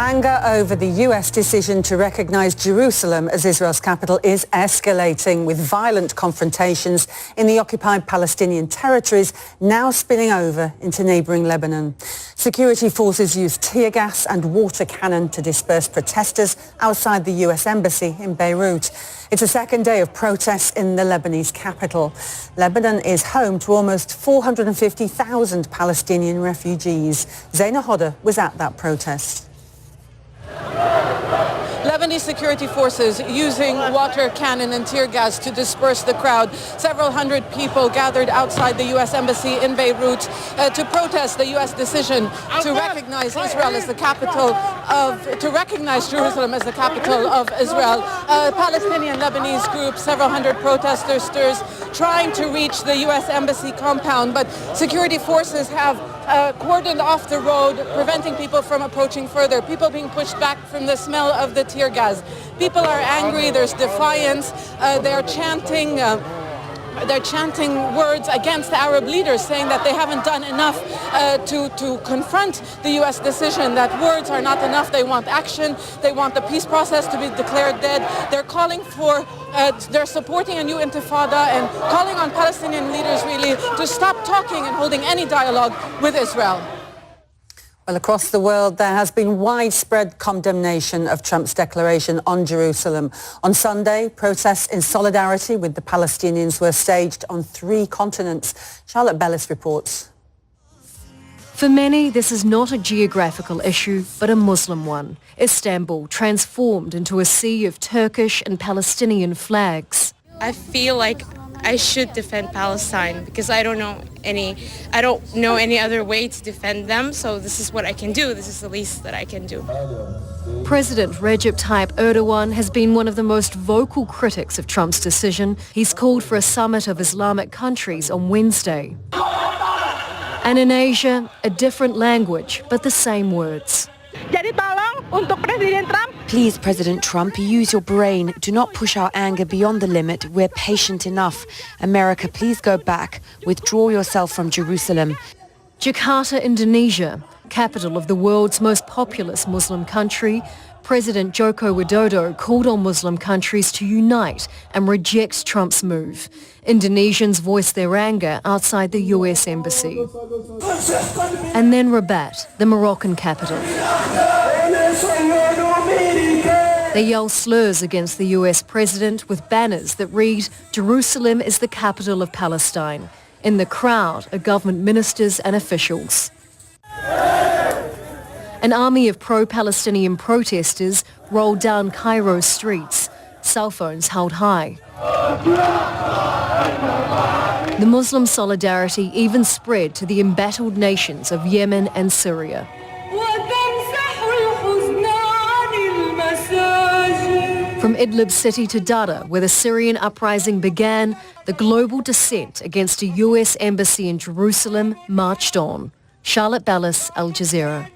Anger over the US decision to recognize Jerusalem as Israel's capital is escalating, with violent confrontations in the occupied Palestinian territories now spilling over into neighboring Lebanon. Security forces used tear gas and water cannon to disperse protesters outside the US embassy in Beirut. It's the second day of protests in the Lebanese capital. Lebanon is home to almost 450,000 Palestinian refugees. Zaina Hodder was at that protest. Lebanese security forces using water cannon and tear gas to disperse the crowd. Several hundred people gathered outside the U.S. Embassy in Beirut to protest the U.S. decision to recognize Israel as the capital to recognize Jerusalem as the capital of Israel. Palestinian Lebanese group, several hundred protesters trying to reach the U.S. Embassy compound, but security forces have cordoned off the road, preventing people from approaching further. People being pushed back from the smell of the tear gas. People are angry. There's defiance. They're chanting words against Arab leaders, saying that they haven't done enough to confront the U.S. decision, that words are not enough. They want action. They want the peace process to be declared dead. They're calling for, they're supporting a new intifada and calling on Palestinian leaders really to stop talking and holding any dialogue with Israel. Well, across the world, there has been widespread condemnation of Trump's declaration on Jerusalem. On Sunday, protests in solidarity with the Palestinians were staged on 3 continents. Charlotte Bellis reports. For many, this is not a geographical issue, but a Muslim one. Istanbul transformed into a sea of Turkish and Palestinian flags. I feel like I should defend Palestine because I don't know any other way to defend them, so this is what I can do. This is the least that I can do. President Recep Tayyip Erdogan has been one of the most vocal critics of Trump's decision. He's called for a summit of Islamic countries on Wednesday. And in Asia, a different language, but the same words. Please, President Trump, use your brain. Do not push our anger beyond the limit. We're patient enough. America, please go back. Withdraw yourself from Jerusalem. Jakarta, Indonesia, capital of the world's most populous Muslim country, President Joko Widodo called on Muslim countries to unite and reject Trump's move. Indonesians voiced their anger outside the US embassy. And then Rabat, the Moroccan capital. They yell slurs against the US president with banners that read, "Jerusalem is the capital of Palestine." In the crowd are government ministers and officials. An army of pro-Palestinian protesters rolled down Cairo's streets, cell phones held high. The Muslim solidarity even spread to the embattled nations of Yemen and Syria. From Idlib city to Dara, where the Syrian uprising began, the global dissent against a US embassy in Jerusalem marched on. Charlotte Bellis, Al Jazeera.